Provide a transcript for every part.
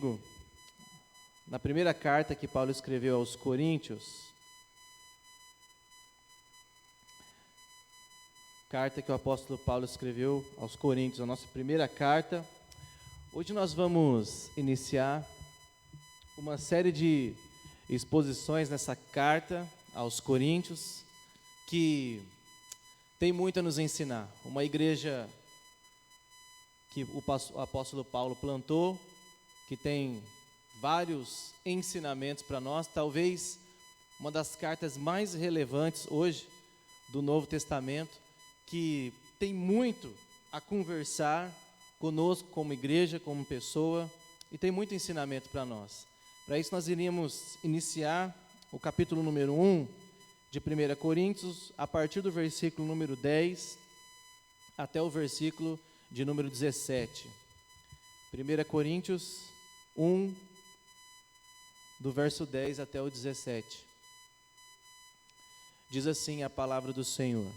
comigo na primeira carta que Paulo escreveu aos Coríntios. Carta que o apóstolo Paulo escreveu aos Coríntios, a nossa primeira carta. Hoje nós vamos iniciar uma série de exposições nessa carta aos Coríntios, que tem muito a nos ensinar. Uma igreja que o apóstolo Paulo plantou, que tem vários ensinamentos para nós, talvez uma das cartas mais relevantes hoje do Novo Testamento, que tem muito a conversar conosco como igreja, como pessoa, e tem muito ensinamento para nós. Para isso nós iríamos iniciar o capítulo número 1 de 1 Coríntios, a partir do versículo número 10 até o versículo de número 17. 1 Coríntios 1, do verso 10 até o 17. Diz assim a palavra do Senhor: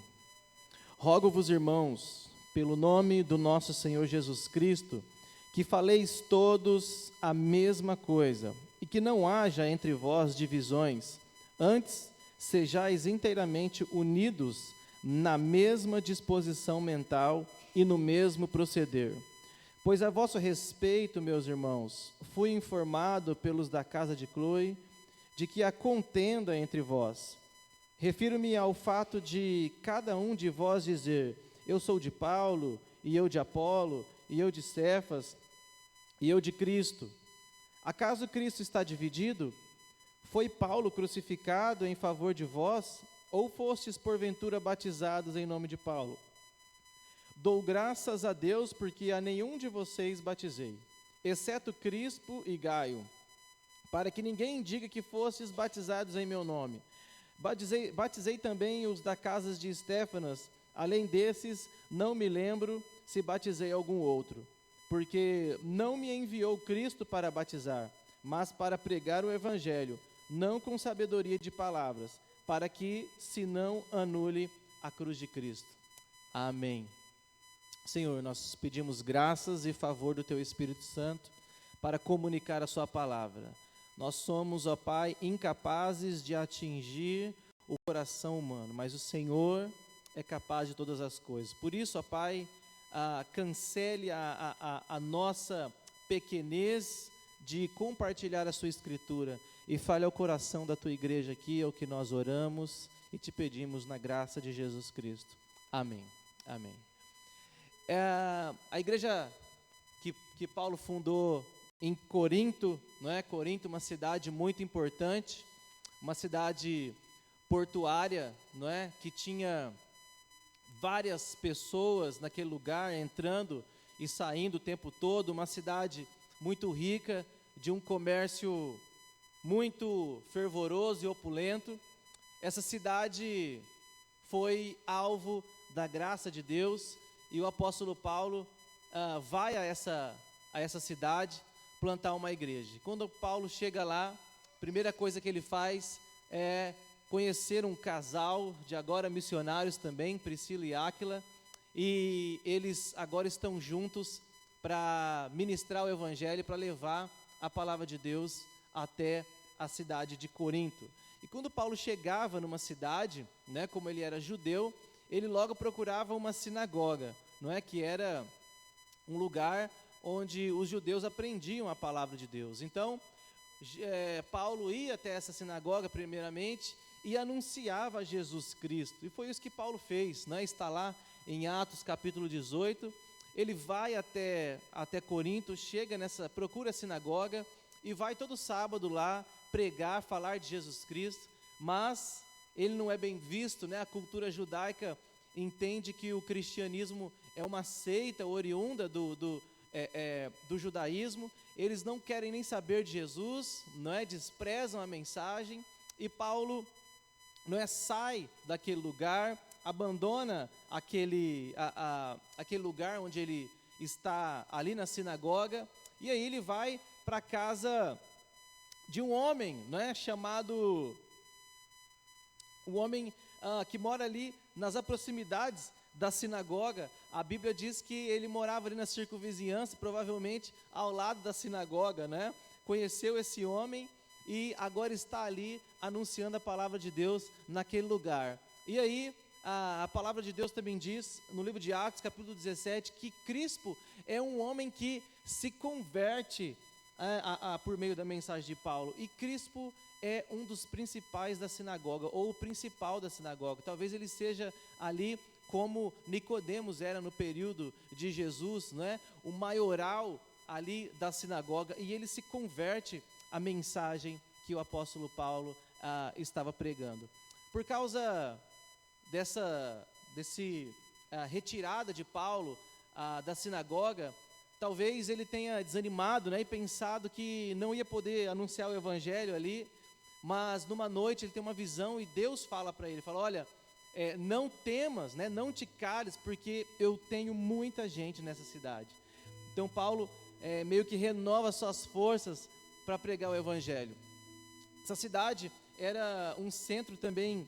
Rogo-vos, irmãos, pelo nome do nosso Senhor Jesus Cristo, que faleis todos a mesma coisa, e que não haja entre vós divisões, antes sejais inteiramente unidos na mesma disposição mental e no mesmo proceder. Pois a vosso respeito, meus irmãos, fui informado pelos da casa de Cloe de que há contenda entre vós. Refiro-me ao fato de cada um de vós dizer: eu sou de Paulo, e eu de Apolo, e eu de Cefas, e eu de Cristo. Acaso Cristo está dividido? Foi Paulo crucificado em favor de vós, ou fostes porventura batizados em nome de Paulo? Dou graças a Deus porque a nenhum de vocês batizei, exceto Crispo e Gaio, para que ninguém diga que fostes batizados em meu nome. Batizei também os da casa de Estéfanas. Além desses, não me lembro se batizei algum outro, porque não me enviou Cristo para batizar, mas para pregar o evangelho, não com sabedoria de palavras, para que se não anule a cruz de Cristo. Amém. Senhor, nós pedimos graças e favor do Teu Espírito Santo para comunicar a Sua palavra. Nós somos, ó Pai, incapazes de atingir o coração humano, mas o Senhor é capaz de todas as coisas. Por isso, ó Pai, cancele a nossa pequenez de compartilhar a Sua Escritura e fale ao coração da Tua igreja aqui, é o que nós oramos e Te pedimos na graça de Jesus Cristo. Amém. Amém. A igreja que Paulo fundou em Corinto, não é? Corinto, uma cidade muito importante, uma cidade portuária, não é? Que tinha várias pessoas naquele lugar entrando e saindo o tempo todo, uma cidade muito rica, de um comércio muito fervoroso e opulento. Essa cidade foi alvo da graça de Deus, e o apóstolo Paulo vai a essa cidade plantar uma igreja. Quando Paulo chega lá, a primeira coisa que ele faz é conhecer um casal de agora missionários também, Priscila e Áquila, e eles agora estão juntos para ministrar o evangelho, para levar a palavra de Deus até a cidade de Corinto. E quando Paulo chegava numa cidade, né, como ele era judeu, ele logo procurava uma sinagoga, não é, que era um lugar onde os judeus aprendiam a palavra de Deus. Então, Paulo ia até essa sinagoga primeiramente e anunciava Jesus Cristo. E foi isso que Paulo fez, né? Está lá em Atos capítulo 18. Ele vai até Corinto, procura a sinagoga e vai todo sábado lá pregar, falar de Jesus Cristo, mas ele não é bem visto, né? A cultura judaica entende que o cristianismo é uma seita oriunda do judaísmo. Eles não querem nem saber de Jesus, não é? Desprezam a mensagem, e Paulo, não é, sai daquele lugar, abandona aquele lugar onde ele está ali na sinagoga, e aí ele vai para a casa de um homem, não é, chamado, um homem que mora ali nas proximidades da sinagoga, a Bíblia diz que ele morava ali na circunvizinhança, provavelmente ao lado da sinagoga, né? Conheceu esse homem e agora está ali anunciando a palavra de Deus naquele lugar. E aí, a palavra de Deus também diz, no livro de Atos, capítulo 17, que Crispo é um homem que se converte por meio da mensagem de Paulo. E Crispo é um dos principais da sinagoga, ou o principal da sinagoga. Talvez ele seja ali como Nicodemos era no período de Jesus, né? O maioral ali da sinagoga, e ele se converte à mensagem que o apóstolo Paulo estava pregando. Por causa dessa retirada de Paulo da sinagoga, talvez ele tenha desanimado, né, e pensado que não ia poder anunciar o evangelho ali, mas numa noite ele tem uma visão e Deus fala para ele, fala, olha, não temas, né, não te cales, porque eu tenho muita gente nessa cidade. Então Paulo meio que renova suas forças para pregar o evangelho. Essa cidade era um centro também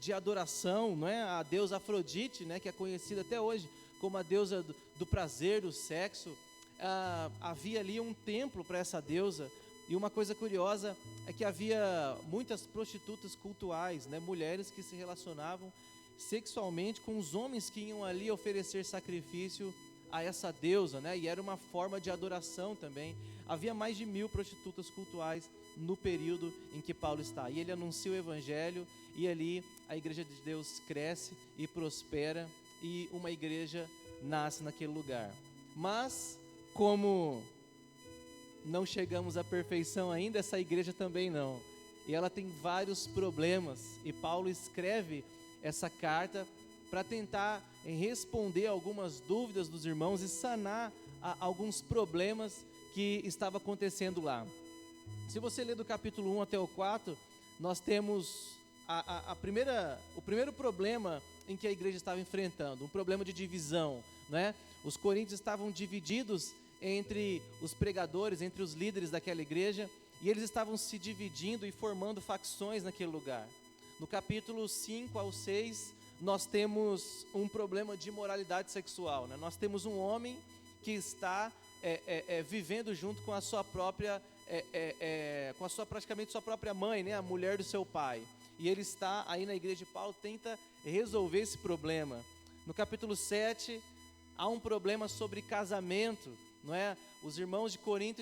de adoração, não é? A deusa Afrodite, né, que é conhecida até hoje como a deusa do prazer, do sexo. Havia ali um templo para essa deusa, e uma coisa curiosa é que havia muitas prostitutas cultuais, né, mulheres que se relacionavam sexualmente com os homens que iam ali oferecer sacrifício a essa deusa, né, e era uma forma de adoração também. Havia mais de 1000 prostitutas cultuais no período em que Paulo está, e ele anuncia o evangelho, e ali a igreja de Deus cresce e prospera, e uma igreja nasce naquele lugar. Mas, como não chegamos à perfeição ainda, essa igreja também não, e ela tem vários problemas, e Paulo escreve essa carta para tentar responder algumas dúvidas dos irmãos e sanar alguns problemas que estavam acontecendo lá. Se você ler do capítulo 1 até o 4, nós temos o primeiro problema em que a igreja estava enfrentando, um problema de divisão, né? Os coríntios estavam divididos entre os pregadores, entre os líderes daquela igreja, e eles estavam se dividindo e formando facções naquele lugar. No capítulo 5 ao 6, nós temos um problema de imoralidade sexual, né? Nós temos um homem que está vivendo junto com a sua própria, praticamente sua própria mãe, né? A mulher do seu pai. E ele está aí na igreja de Paulo, tenta resolver esse problema. No capítulo 7, há um problema sobre casamento, não é? Os irmãos de Corinto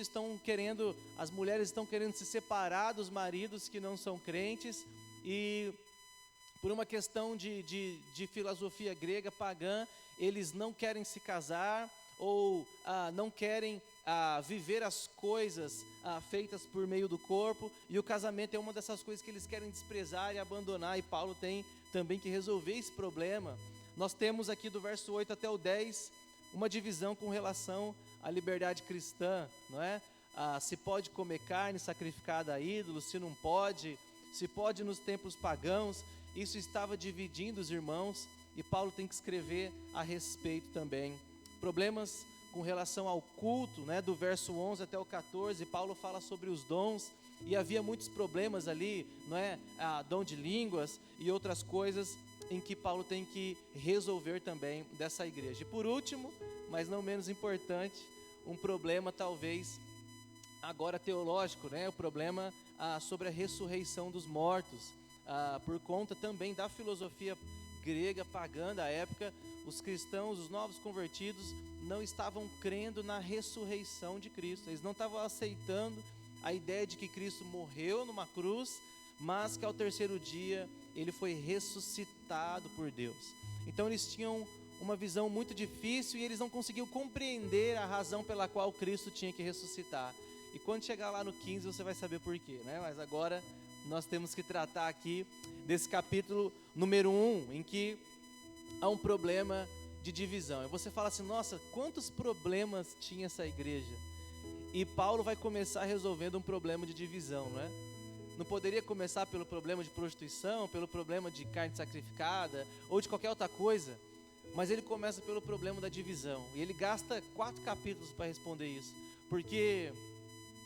as mulheres estão querendo se separar dos maridos que não são crentes, e por uma questão de filosofia grega pagã, eles não querem se casar, ou não querem viver as coisas feitas por meio do corpo, e o casamento é uma dessas coisas que eles querem desprezar e abandonar, e Paulo tem também que resolver esse problema. Nós temos aqui do verso 8 até o 10, uma divisão com relação à liberdade cristã, não é? Se pode comer carne sacrificada a ídolos, se não pode, se pode nos templos pagãos. Isso estava dividindo os irmãos, e Paulo tem que escrever a respeito também. Problemas com relação ao culto, né, do verso 11 até o 14, Paulo fala sobre os dons, e havia muitos problemas ali, não é? Dom de línguas e outras coisas em que Paulo tem que resolver também dessa igreja. E por último, mas não menos importante, um problema talvez agora teológico, né? O problema sobre a ressurreição dos mortos, por conta também da filosofia grega pagã da época. Os cristãos, os novos convertidos, não estavam crendo na ressurreição de Cristo. Eles não estavam aceitando a ideia de que Cristo morreu numa cruz, mas que ao terceiro dia ele foi ressuscitado por Deus. Então eles tinham uma visão muito difícil, e eles não conseguiam compreender a razão pela qual Cristo tinha que ressuscitar. E quando chegar lá no 15 você vai saber por quê, né? Mas agora nós temos que tratar aqui desse capítulo número 1, em que há um problema de divisão. E você fala assim, nossa, quantos problemas tinha essa igreja? E Paulo vai começar resolvendo um problema de divisão, não é? Não poderia começar pelo problema de prostituição, pelo problema de carne sacrificada, ou de qualquer outra coisa, mas ele começa pelo problema da divisão, e ele gasta 4 capítulos para responder isso, porque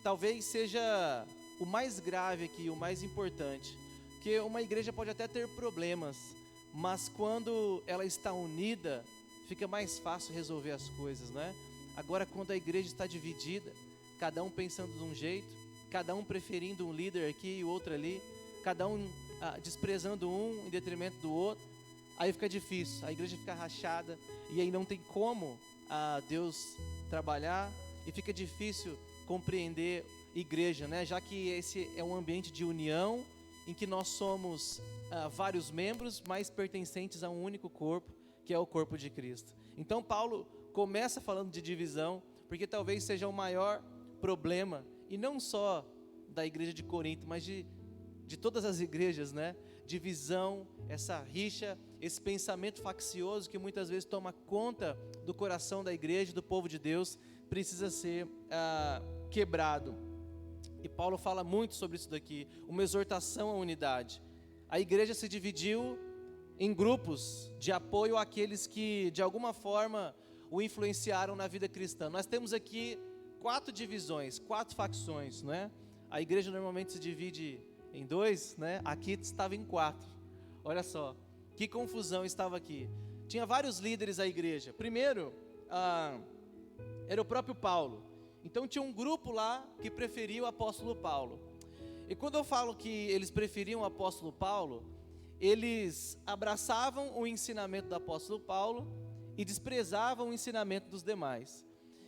talvez seja o mais grave aqui, o mais importante, porque uma igreja pode até ter problemas, mas quando ela está unida, fica mais fácil resolver as coisas, né? Agora, quando a igreja está dividida, cada um pensando de um jeito, cada um preferindo um líder aqui e o outro ali, cada um desprezando um em detrimento do outro, aí fica difícil, a igreja fica rachada, e aí não tem como Deus trabalhar, e fica difícil compreender igreja, né? Já que esse é um ambiente de união, em que nós somos vários membros, mas pertencentes a um único corpo, que é o corpo de Cristo. Então Paulo começa falando de divisão, porque talvez seja o maior problema, e não só da igreja de Corinto, mas de todas as igrejas, né? Divisão, essa rixa, esse pensamento faccioso que muitas vezes toma conta do coração da igreja, do povo de Deus, precisa ser quebrado. E Paulo fala muito sobre isso daqui, uma exortação à unidade. A igreja se dividiu em grupos de apoio àqueles que de alguma forma o influenciaram na vida cristã. Nós temos aqui 4 divisões, 4 facções, não é? A igreja normalmente se divide em 2, né? Aqui estava em 4. Olha só, que confusão estava aqui. Tinha vários líderes da igreja. Primeiro, era o próprio Paulo. Então tinha um grupo lá que preferia o apóstolo Paulo. E quando eu falo que eles preferiam o apóstolo Paulo, eles abraçavam o ensinamento do apóstolo Paulo e desprezavam o ensinamento dos demais.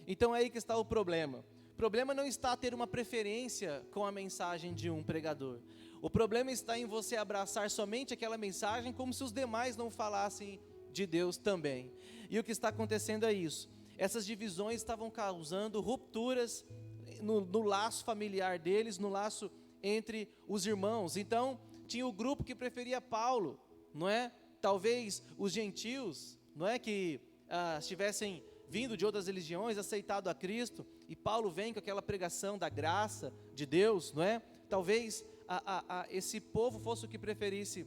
Então é aí que está o problema. O problema não está ter uma preferência com a mensagem de um pregador. O problema está em você abraçar somente aquela mensagem como se os demais não falassem de Deus também. E o que está acontecendo é isso. Essas divisões estavam causando rupturas no laço familiar deles, no laço entre os irmãos. Então, tinha o grupo que preferia Paulo, não é? Talvez os gentios, não é? Que estivessem vindo de outras religiões, aceitado a Cristo, e Paulo vem com aquela pregação da graça de Deus, não é? Talvez esse povo fosse o que preferisse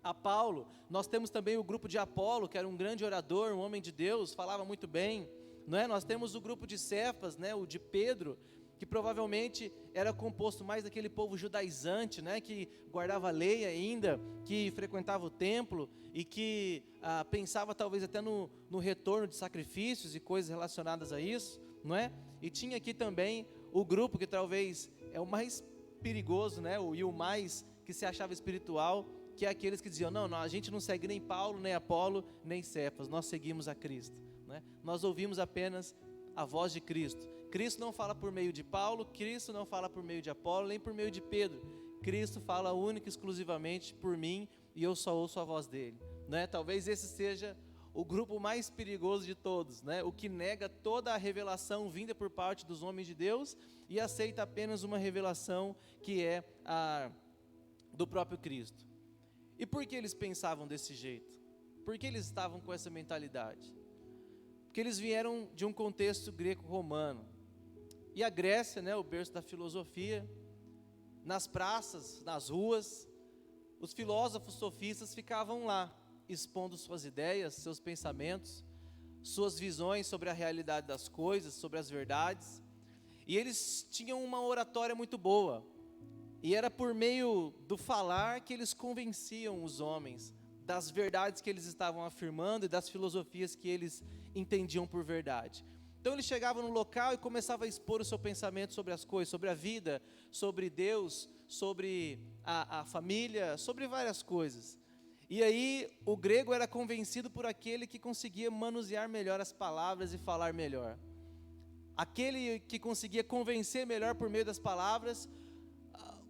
a Paulo. Nós temos também o grupo de Apolo, que era um grande orador, um homem de Deus, falava muito bem, não é? Nós temos o grupo de Cefas, né? O de Pedro, que provavelmente era composto mais daquele povo judaizante, né? Que guardava a lei ainda, que frequentava o templo e que pensava talvez até no retorno de sacrifícios e coisas relacionadas a isso, não é? E tinha aqui também o grupo que talvez é o mais perigoso, né? E o mais que se achava espiritual, que é aqueles que diziam, não, a gente não segue nem Paulo, nem Apolo, nem Cefas, nós seguimos a Cristo, né? Nós ouvimos apenas a voz de Cristo. Cristo não fala por meio de Paulo, Cristo não fala por meio de Apolo, nem por meio de Pedro. Cristo fala única e exclusivamente por mim, e eu só ouço a voz dele, né? Talvez esse seja o grupo mais perigoso de todos, né? O que nega toda a revelação vinda por parte dos homens de Deus e aceita apenas uma revelação que é do próprio Cristo. E por que eles pensavam desse jeito? Por que eles estavam com essa mentalidade? Porque eles vieram de um contexto greco-romano. E a Grécia, né, o berço da filosofia, nas praças, nas ruas, os filósofos sofistas ficavam lá, expondo suas ideias, seus pensamentos, suas visões sobre a realidade das coisas, sobre as verdades. E eles tinham uma oratória muito boa. E era por meio do falar que eles convenciam os homens das verdades que eles estavam afirmando e das filosofias que eles entendiam por verdade. Então eles chegavam no local e começavam a expor o seu pensamento sobre as coisas, sobre a vida, sobre Deus, sobre a família, sobre várias coisas. E aí o grego era convencido por aquele que conseguia manusear melhor as palavras e falar melhor. Aquele que conseguia convencer melhor por meio das palavras,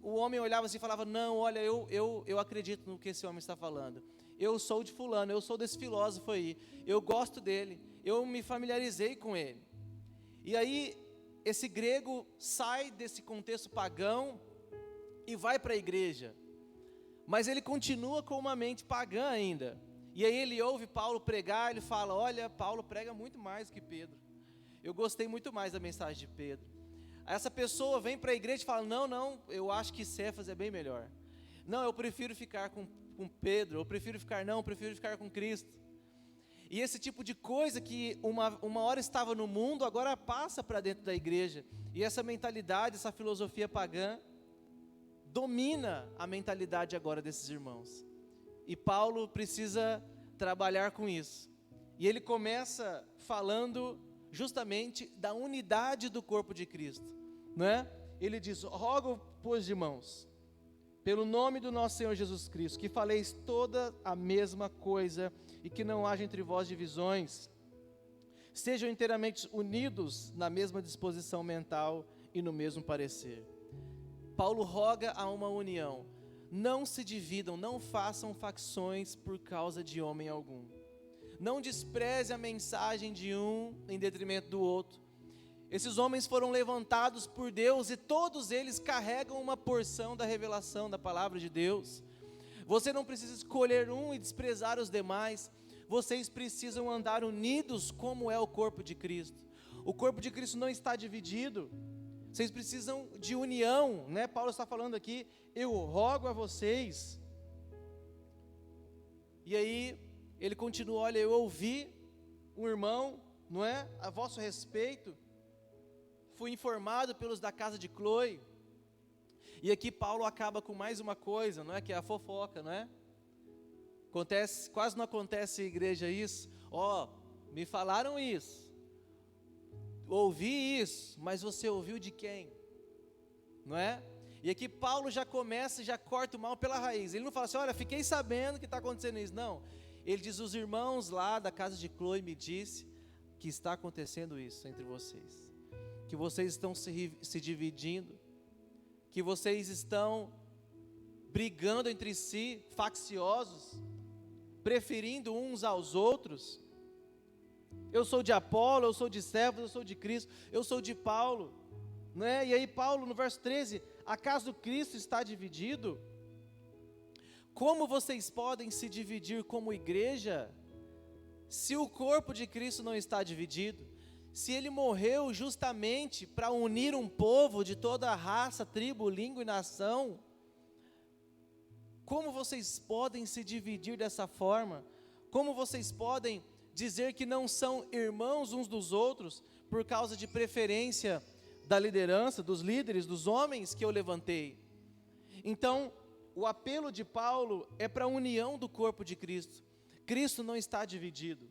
o homem olhava assim e falava, não, olha, eu acredito no que esse homem está falando. Eu sou de fulano, eu sou desse filósofo aí, eu gosto dele, eu me familiarizei com ele. E aí, esse grego sai desse contexto pagão e vai para a igreja. Mas ele continua com uma mente pagã ainda. E aí ele ouve Paulo pregar, ele fala, olha, Paulo prega muito mais que Pedro. Eu gostei muito mais da mensagem de Pedro. Essa pessoa vem para a igreja e fala, não, eu acho que Cefas é bem melhor. Não, eu prefiro ficar com Pedro, eu prefiro ficar com Cristo. E esse tipo de coisa que uma hora estava no mundo, agora passa para dentro da igreja. E essa mentalidade, essa filosofia pagã, domina a mentalidade agora desses irmãos. E Paulo precisa trabalhar com isso. E ele começa falando justamente da unidade do corpo de Cristo, né? Ele diz: rogo, pois, irmãos, pelo nome do nosso Senhor Jesus Cristo, que faleis toda a mesma coisa e que não haja entre vós divisões, sejam inteiramente unidos na mesma disposição mental e no mesmo parecer. Paulo roga a uma união. Não se dividam, não façam facções por causa de homem algum. Não despreze a mensagem de um em detrimento do outro. Esses homens foram levantados por Deus e todos eles carregam uma porção da revelação da palavra de Deus. Você não precisa escolher um e desprezar os demais. Vocês precisam andar unidos como é o corpo de Cristo. O corpo de Cristo não está dividido. Vocês precisam de união, né? Paulo está falando aqui: eu rogo a vocês. E aí ele continua: olha, eu ouvi um irmão, não é? A vosso respeito, fui informado pelos da casa de Cloe. E aqui Paulo acaba com mais uma coisa, não é? Que é a fofoca, não é? Acontece, quase não acontece em igreja isso. Me falaram isso, ouvi isso, mas você ouviu de quem? Não é? E aqui Paulo já começa e já corta o mal pela raiz. Ele não fala assim: olha, fiquei sabendo que está acontecendo isso. Não, ele diz: os irmãos lá da casa de Cloe me disse que está acontecendo isso entre vocês, que vocês estão se dividindo, que vocês estão brigando entre si, facciosos, preferindo uns aos outros. Eu sou de Apolo, eu sou de Cefas, eu sou de Cristo, eu sou de Paulo, né? E aí Paulo no verso 13: acaso Cristo está dividido? Como vocês podem se dividir como igreja, se o corpo de Cristo não está dividido? Se ele morreu justamente para unir um povo de toda a raça, tribo, língua e nação, como vocês podem se dividir dessa forma? Como vocês podem dizer que não são irmãos uns dos outros, por causa de preferência da liderança, dos líderes, dos homens que eu levantei? Então, o apelo de Paulo é para a união do corpo de Cristo. Cristo não está dividido.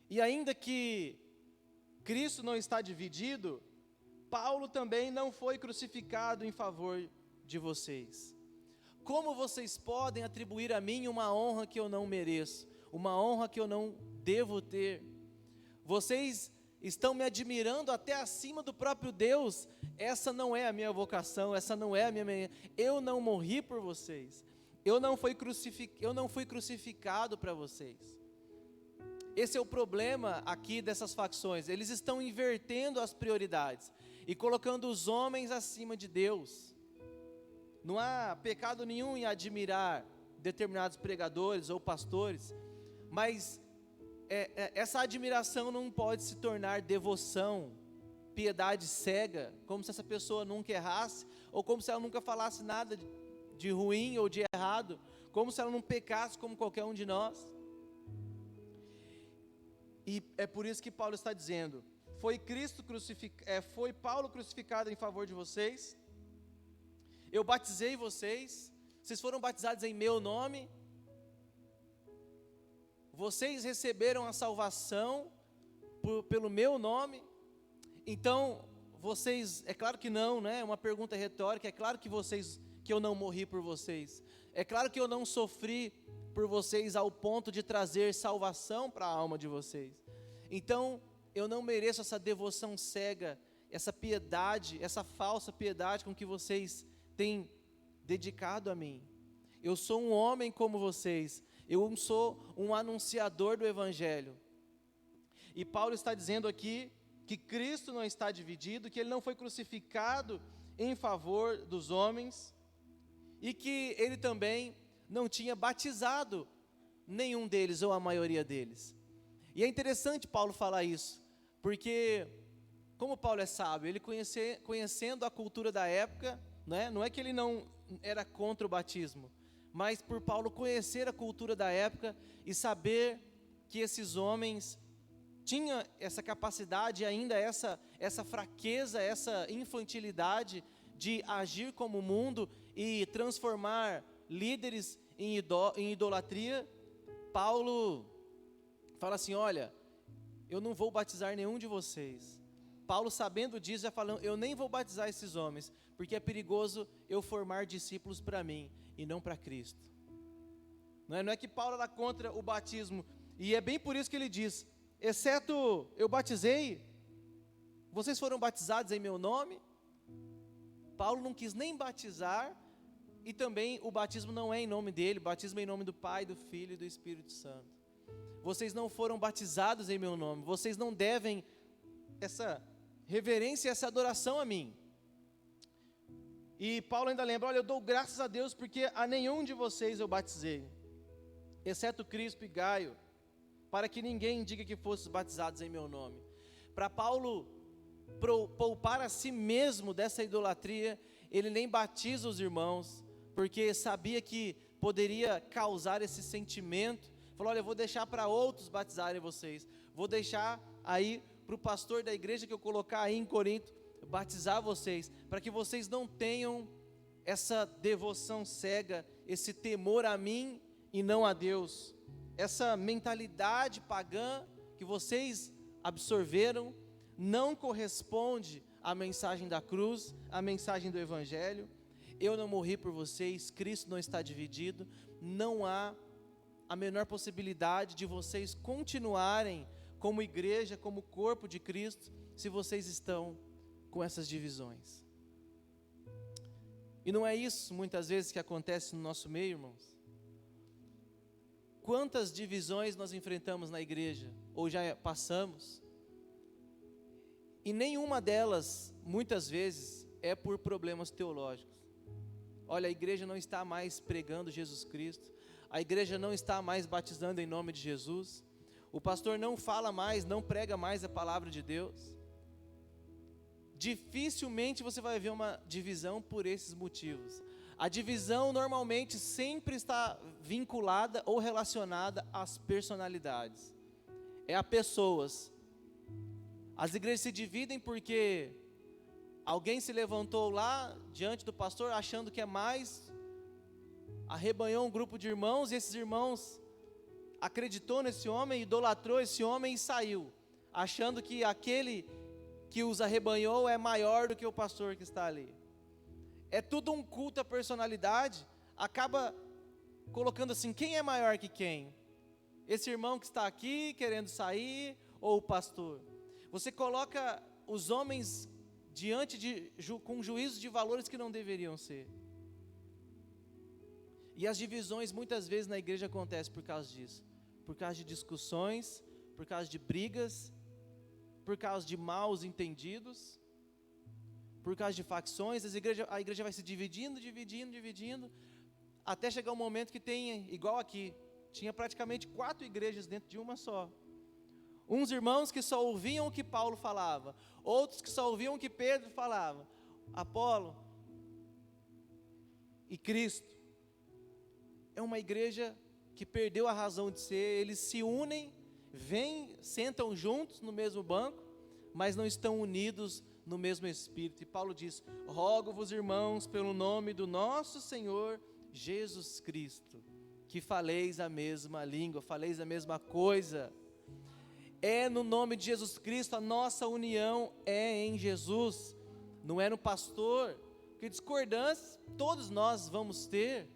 E ainda que Cristo não está dividido, Paulo também não foi crucificado em favor de vocês. Como vocês podem atribuir a mim uma honra que eu não mereço, uma honra que eu não devo ter? Vocês estão me admirando até acima do próprio Deus. Essa não é a minha vocação, essa não é a minha. Eu não morri por vocês, eu não fui crucificado para vocês. Esse é o problema aqui dessas facções. Eles estão invertendo as prioridades e colocando os homens acima de Deus. Não há pecado nenhum em admirar determinados pregadores ou pastores, mas essa admiração não pode se tornar devoção, piedade cega, como se essa pessoa nunca errasse, ou como se ela nunca falasse nada de ruim ou de errado, como se ela não pecasse como qualquer um de nós. E é por isso que Paulo está dizendo: foi Paulo crucificado em favor de vocês, eu batizei vocês, vocês foram batizados em meu nome, vocês receberam a salvação pelo meu nome. Então, vocês, é claro que não, né? É uma pergunta retórica. É claro que eu não morri por vocês, é claro que eu não sofri por vocês ao ponto de trazer salvação para a alma de vocês. Então, eu não mereço essa devoção cega, essa piedade, essa falsa piedade com que vocês têm dedicado a mim. Eu sou um homem como vocês, eu sou um anunciador do Evangelho. E Paulo está dizendo aqui que Cristo não está dividido, que ele não foi crucificado em favor dos homens, e que ele também não tinha batizado nenhum deles, ou a maioria deles. E é interessante Paulo falar isso, porque como Paulo é sábio, ele conhecendo a cultura da época, né, não é que ele não era contra o batismo, mas por Paulo conhecer a cultura da época e saber que esses homens tinham essa capacidade, ainda essa fraqueza, essa infantilidade de agir como o mundo e transformar líderes em idolatria, Paulo fala assim, olha, eu não vou batizar nenhum de vocês. Paulo, sabendo disso, já falando, eu nem vou batizar esses homens, porque é perigoso eu formar discípulos para mim e não para Cristo. Não é que Paulo era contra o batismo, e é bem por isso que ele diz, exceto eu batizei, vocês foram batizados em meu nome. Paulo não quis nem batizar, e também o batismo não é em nome dele, o batismo é em nome do Pai, do Filho e do Espírito Santo. Vocês não foram batizados em meu nome, vocês não devem essa reverência e essa adoração a mim. E Paulo ainda lembra, olha, eu dou graças a Deus porque a nenhum de vocês eu batizei, exceto Crispo e Gaio, para que ninguém diga que fossem batizados em meu nome. Para Paulo poupar a si mesmo dessa idolatria, ele nem batiza os irmãos, porque sabia que poderia causar esse sentimento. Falou, olha, eu vou deixar para outros batizarem vocês, vou deixar aí para o pastor da igreja que eu colocar aí em Corinto, batizar vocês, para que vocês não tenham essa devoção cega, esse temor a mim e não a Deus, essa mentalidade pagã que vocês absorveram, não corresponde à mensagem da cruz, à mensagem do Evangelho. Eu não morri por vocês, Cristo não está dividido, não há a menor possibilidade de vocês continuarem como igreja, como corpo de Cristo, se vocês estão com essas divisões. E não é isso muitas vezes que acontece no nosso meio, irmãos? Quantas divisões nós enfrentamos na igreja, ou já passamos, e nenhuma delas, muitas vezes, é por problemas teológicos. Olha, a igreja não está mais pregando Jesus Cristo, a igreja não está mais batizando em nome de Jesus, o pastor não fala mais, não prega mais a palavra de Deus. Dificilmente você vai ver uma divisão por esses motivos. A divisão normalmente sempre está vinculada ou relacionada às personalidades, é a pessoas. As igrejas se dividem porque alguém se levantou lá diante do pastor achando que é mais, arrebanhou um grupo de irmãos, e esses irmãos acreditou nesse homem, idolatrou esse homem e saiu, achando que aquele que os arrebanhou é maior do que o pastor que está ali. É tudo um culto à personalidade, acaba colocando assim, quem é maior que quem? Esse irmão que está aqui querendo sair, ou o pastor? Você coloca os homens diante com juízos de valores que não deveriam ser. E as divisões muitas vezes na igreja acontecem por causa disso, por causa de discussões, por causa de brigas, por causa de maus entendidos, por causa de facções. A igreja vai se dividindo, até chegar um momento que tem, igual aqui, tinha praticamente 4 igrejas dentro de uma só. Uns irmãos que só ouviam o que Paulo falava, outros que só ouviam o que Pedro falava, Apolo e Cristo. É uma igreja que perdeu a razão de ser. Eles se unem, vêm, sentam juntos no mesmo banco, mas não estão unidos no mesmo espírito. E Paulo diz, rogo-vos, irmãos, pelo nome do nosso Senhor Jesus Cristo, que faleis a mesma língua, faleis a mesma coisa. É no nome de Jesus Cristo, a nossa união é em Jesus, não é no pastor. Porque discordâncias todos nós vamos ter,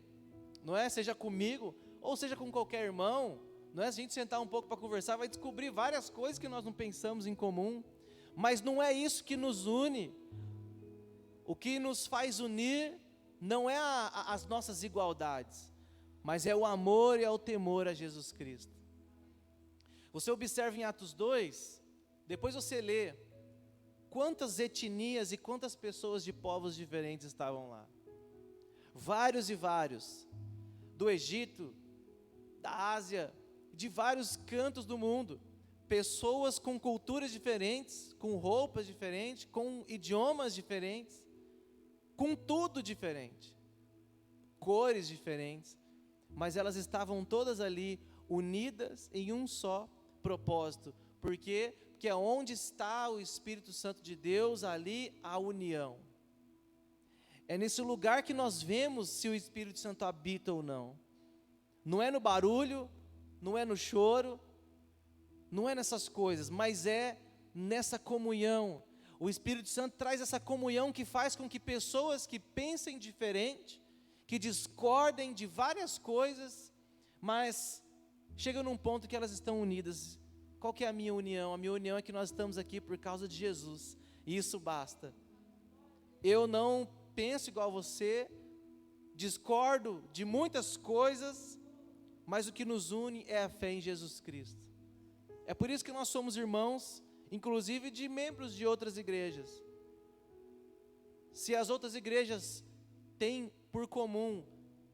não é? Seja comigo, ou seja com qualquer irmão, não é? Se a gente sentar um pouco para conversar, vai descobrir várias coisas que nós não pensamos em comum, mas não é isso que nos une. O que nos faz unir não é as nossas igualdades, mas é o amor e é o temor a Jesus Cristo. Você observa em Atos 2, depois você lê, quantas etnias e quantas pessoas de povos diferentes estavam lá. Vários e vários, do Egito, da Ásia, de vários cantos do mundo. Pessoas com culturas diferentes, com roupas diferentes, com idiomas diferentes, com tudo diferente, cores diferentes, mas elas estavam todas ali unidas em um só propósito. Por quê? Porque onde está o Espírito Santo de Deus, ali a união. É nesse lugar que nós vemos se o Espírito Santo habita ou não. Não é no barulho, não é no choro, não é nessas coisas, mas é nessa comunhão. O Espírito Santo traz essa comunhão que faz com que pessoas que pensem diferente, que discordem de várias coisas, mas chegam num ponto que elas estão unidas. Qual que é a minha união? A minha união é que nós estamos aqui por causa de Jesus, e isso basta. Eu não penso igual a você, discordo de muitas coisas, mas o que nos une é a fé em Jesus Cristo. É por isso que nós somos irmãos, inclusive de membros de outras igrejas. Se as outras igrejas têm por comum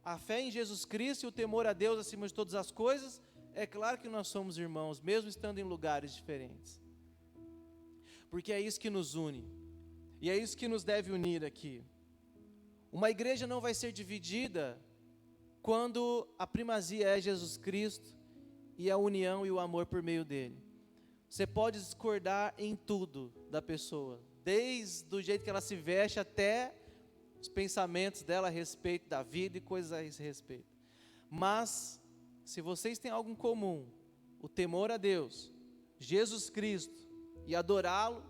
a fé em Jesus Cristo e o temor a Deus acima de todas as coisas, é claro que nós somos irmãos, mesmo estando em lugares diferentes. Porque é isso que nos une, e é isso que nos deve unir aqui. Uma igreja não vai ser dividida quando a primazia é Jesus Cristo e a união e o amor por meio dele. Você pode discordar em tudo da pessoa, desde o jeito que ela se veste até os pensamentos dela a respeito da vida e coisas a esse respeito. Mas, se vocês têm algo em comum, o temor a Deus, Jesus Cristo e adorá-lo,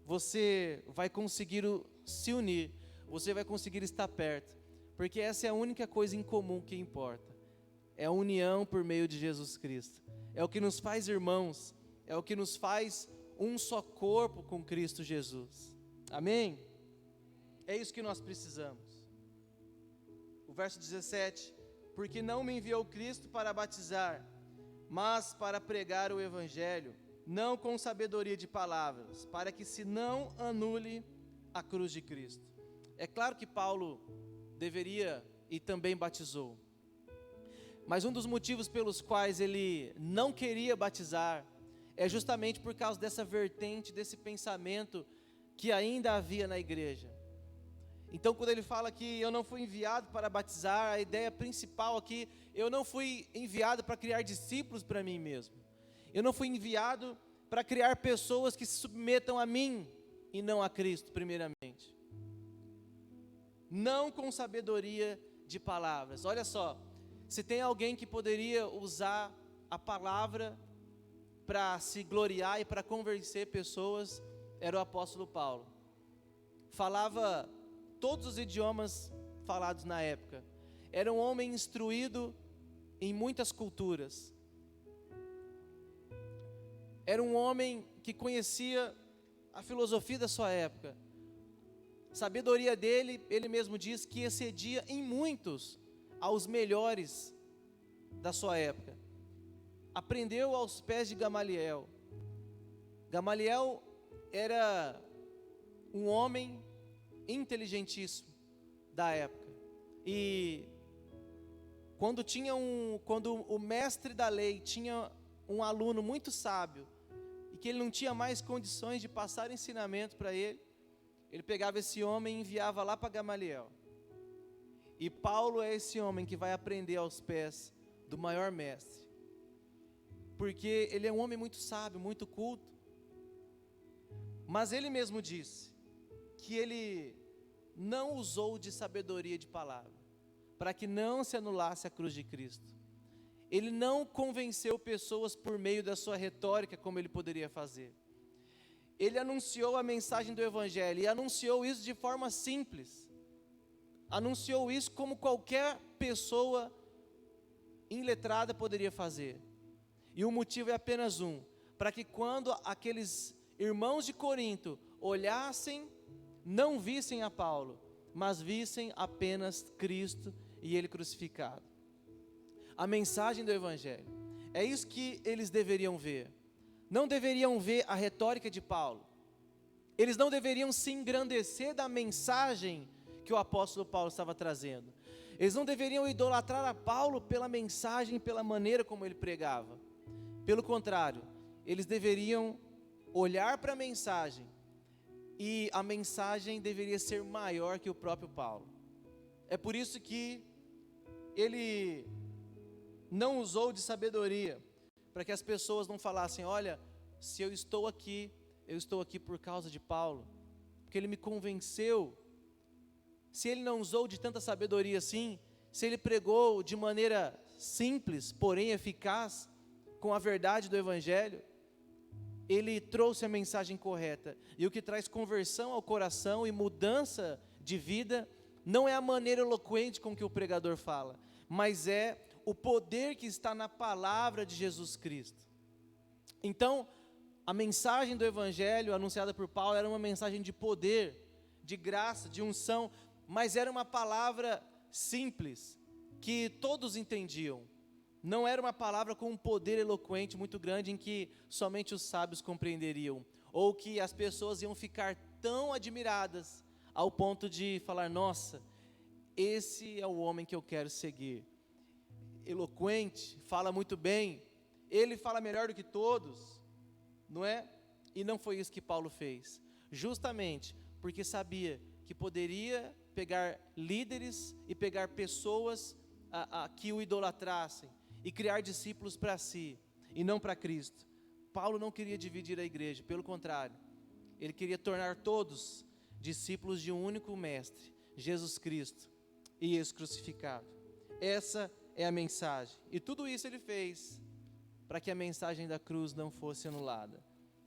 você vai conseguir se unir, você vai conseguir estar perto, porque essa é a única coisa em comum que importa. É a união por meio de Jesus Cristo. É o que nos faz irmãos, é o que nos faz um só corpo com Cristo Jesus. Amém? É isso que nós precisamos. O verso 17: porque não me enviou Cristo para batizar, mas para pregar o Evangelho, não com sabedoria de palavras, para que se não anule a cruz de Cristo. É claro que Paulo deveria e também batizou, mas um dos motivos pelos quais ele não queria batizar é justamente por causa dessa vertente, desse pensamento que ainda havia na igreja. Então, quando ele fala que eu não fui enviado para batizar, a ideia principal aqui, eu não fui enviado para criar discípulos para mim mesmo. Eu não fui enviado para criar pessoas que se submetam a mim e não a Cristo, primeiramente. Não com sabedoria de palavras. Olha só, se tem alguém que poderia usar a palavra para se gloriar e para convencer pessoas, era o apóstolo Paulo. Falava todos os idiomas falados na época. Era um homem instruído em muitas culturas. Era um homem que conhecia a filosofia da sua época. A sabedoria dele, ele mesmo diz que excedia em muitos aos melhores da sua época. Aprendeu aos pés de Gamaliel. Gamaliel era um homem inteligentíssimo da época. E quando o mestre da lei tinha um aluno muito sábio e que ele não tinha mais condições de passar ensinamento para ele, ele pegava esse homem e enviava lá para Gamaliel. E Paulo é esse homem que vai aprender aos pés do maior mestre, porque ele é um homem muito sábio, muito culto. Mas ele mesmo disse que ele não usou de sabedoria de palavra, para que não se anulasse a cruz de Cristo. Ele não convenceu pessoas por meio da sua retórica, como ele poderia fazer. Ele anunciou a mensagem do Evangelho, e anunciou isso de forma simples. Anunciou isso como qualquer pessoa iletrada poderia fazer. E o motivo é apenas um: para que quando aqueles irmãos de Corinto olhassem, não vissem a Paulo, mas vissem apenas Cristo e Ele crucificado. A mensagem do Evangelho, é isso que eles deveriam ver. Não deveriam ver a retórica de Paulo. Eles não deveriam se engrandecer da mensagem que o apóstolo Paulo estava trazendo. Eles não deveriam idolatrar a Paulo pela mensagem, pela maneira como ele pregava. Pelo contrário, eles deveriam olhar para a mensagem, e a mensagem deveria ser maior que o próprio Paulo. É por isso que ele não usou de sabedoria, para que as pessoas não falassem: olha, se eu estou aqui por causa de Paulo, porque ele me convenceu se ele não usou de tanta sabedoria assim, se ele pregou de maneira simples, porém eficaz, com a verdade do Evangelho, ele trouxe a mensagem correta. E o que traz conversão ao coração e mudança de vida, não é a maneira eloquente com que o pregador fala, mas é o poder que está na palavra de Jesus Cristo. Então, a mensagem do Evangelho anunciada por Paulo era uma mensagem de poder, de graça, de unção, mas era uma palavra simples, que todos entendiam. Não era uma palavra com um poder eloquente muito grande em que somente os sábios compreenderiam, ou que as pessoas iam ficar tão admiradas ao ponto de falar: nossa, esse é o homem que eu quero seguir. Eloquente, fala muito bem, ele fala melhor do que todos, não é? E não foi isso que Paulo fez, justamente porque sabia que poderia pegar líderes e pegar pessoas que o idolatrassem e criar discípulos para si e não para Cristo. Paulo não queria dividir a igreja, pelo contrário, ele queria tornar todos discípulos de um único mestre, Jesus Cristo, e esse crucificado. Essa é a mensagem, e tudo isso ele fez para que a mensagem da cruz não fosse anulada,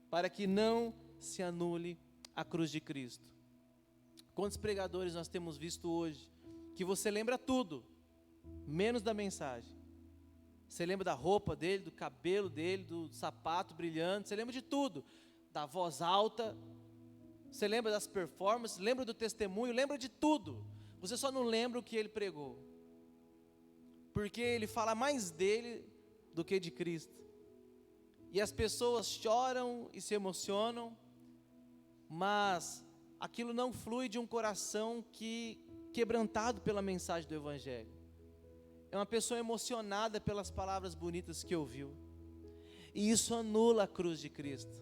para que não se anule a cruz de Cristo. Quantos pregadores nós temos visto hoje, que você lembra tudo, menos da mensagem. Você lembra da roupa dele, do cabelo dele, do sapato brilhante, você lembra de tudo, da voz alta, você lembra das performances, lembra do testemunho, lembra de tudo, você só não lembra o que ele pregou, porque ele fala mais dele do que de Cristo, e as pessoas choram e se emocionam, mas aquilo não flui de um coração quebrantado pela mensagem do Evangelho. É uma pessoa emocionada pelas palavras bonitas que ouviu, e isso anula a cruz de Cristo,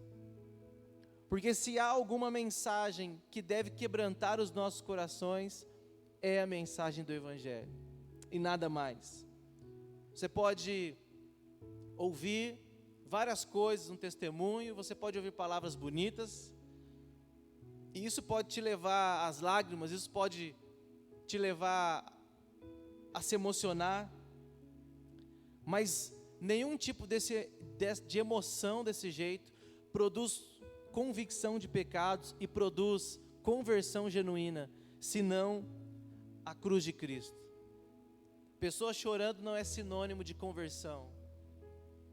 porque se há alguma mensagem que deve quebrantar os nossos corações, é a mensagem do Evangelho, e nada mais. Você pode ouvir várias coisas, um testemunho, você pode ouvir palavras bonitas, e isso pode te levar às lágrimas, isso pode te levar a se emocionar, mas nenhum tipo de emoção desse jeito produz convicção de pecados e produz conversão genuína, senão a cruz de Cristo. Pessoa chorando não é sinônimo de conversão,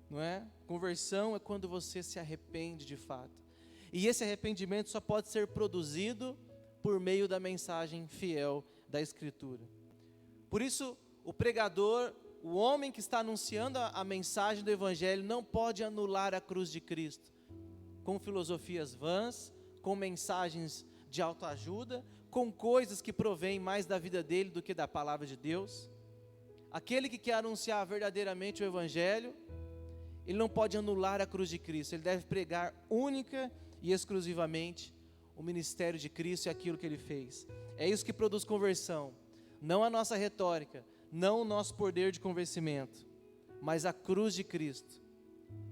não é? Conversão é quando você se arrepende de fato, e esse arrependimento só pode ser produzido por meio da mensagem fiel da Escritura. Por isso, o pregador, o homem que está anunciando a mensagem do Evangelho, não pode anular a cruz de Cristo, com filosofias vãs, com mensagens de autoajuda, com coisas que provêm mais da vida dele do que da palavra de Deus. Aquele que quer anunciar verdadeiramente o Evangelho, ele não pode anular a cruz de Cristo, ele deve pregar única e exclusivamente o ministério de Cristo e aquilo que ele fez. É isso que produz conversão, não a nossa retórica, não o nosso poder de convencimento, mas a cruz de Cristo.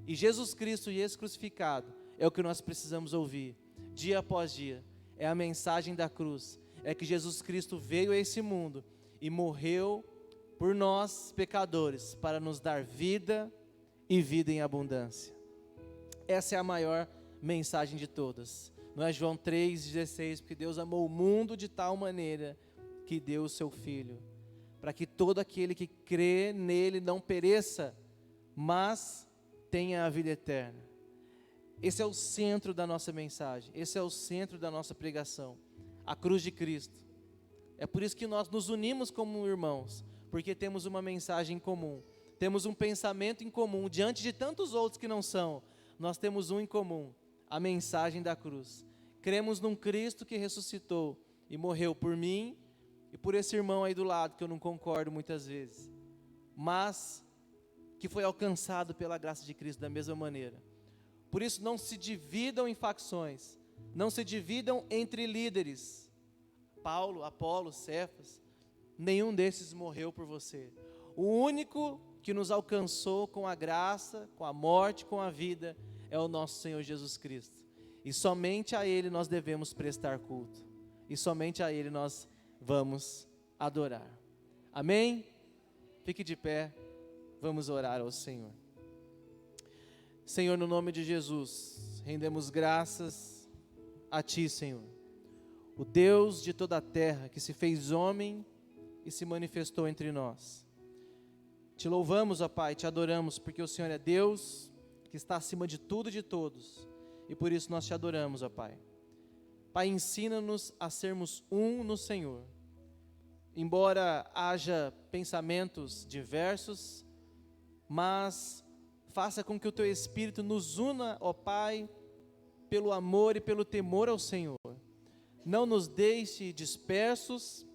E Jesus Cristo e esse crucificado é o que nós precisamos ouvir, dia após dia. É a mensagem da cruz, é que Jesus Cristo veio a esse mundo e morreu por nós pecadores, para nos dar vida e vida em abundância. Essa é a maior mensagem de todas. Não é João 3,16, porque Deus amou o mundo de tal maneira que deu o seu Filho, para que todo aquele que crê nele não pereça, mas tenha a vida eterna. Esse é o centro da nossa mensagem, esse é o centro da nossa pregação, a cruz de Cristo. É por isso que nós nos unimos como irmãos, porque temos uma mensagem em comum, temos um pensamento em comum, diante de tantos outros que não são, nós temos um em comum, a mensagem da cruz. Cremos num Cristo que ressuscitou e morreu por mim e por esse irmão aí do lado, que eu não concordo muitas vezes, mas que foi alcançado pela graça de Cristo da mesma maneira. Por isso não se dividam em facções, não se dividam entre líderes, Paulo, Apolo, Cefas, nenhum desses morreu por você. O único que nos alcançou com a graça, com a morte, com a vida, é o nosso Senhor Jesus Cristo. E somente a Ele nós devemos prestar culto. E somente a Ele nós vamos adorar. Amém? Fique de pé, vamos orar ao Senhor. Senhor, no nome de Jesus, rendemos graças a Ti, Senhor, o Deus de toda a terra, que se fez homem e se manifestou entre nós. Te louvamos, ó Pai, te adoramos, porque o Senhor é Deus que está acima de tudo e de todos, e por isso nós te adoramos, ó Pai. Pai, ensina-nos a sermos um no Senhor. Embora haja pensamentos diversos, mas faça com que o Teu Espírito nos una, ó Pai, pelo amor e pelo temor ao Senhor. Não nos deixe dispersos,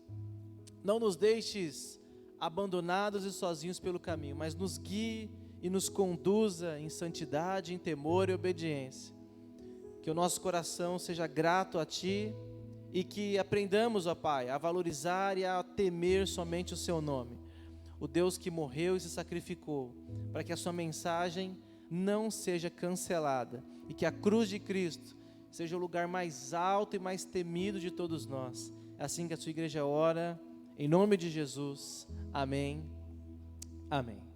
não nos deixes abandonados e sozinhos pelo caminho, mas nos guie e nos conduza em santidade, em temor e obediência. Que o nosso coração seja grato a Ti e que aprendamos, ó Pai, a valorizar e a temer somente o Seu nome. O Deus que morreu e se sacrificou, para que a Sua mensagem não seja cancelada e que a cruz de Cristo seja o lugar mais alto e mais temido de todos nós. É assim que a Sua igreja ora, em nome de Jesus. Amém. Amém.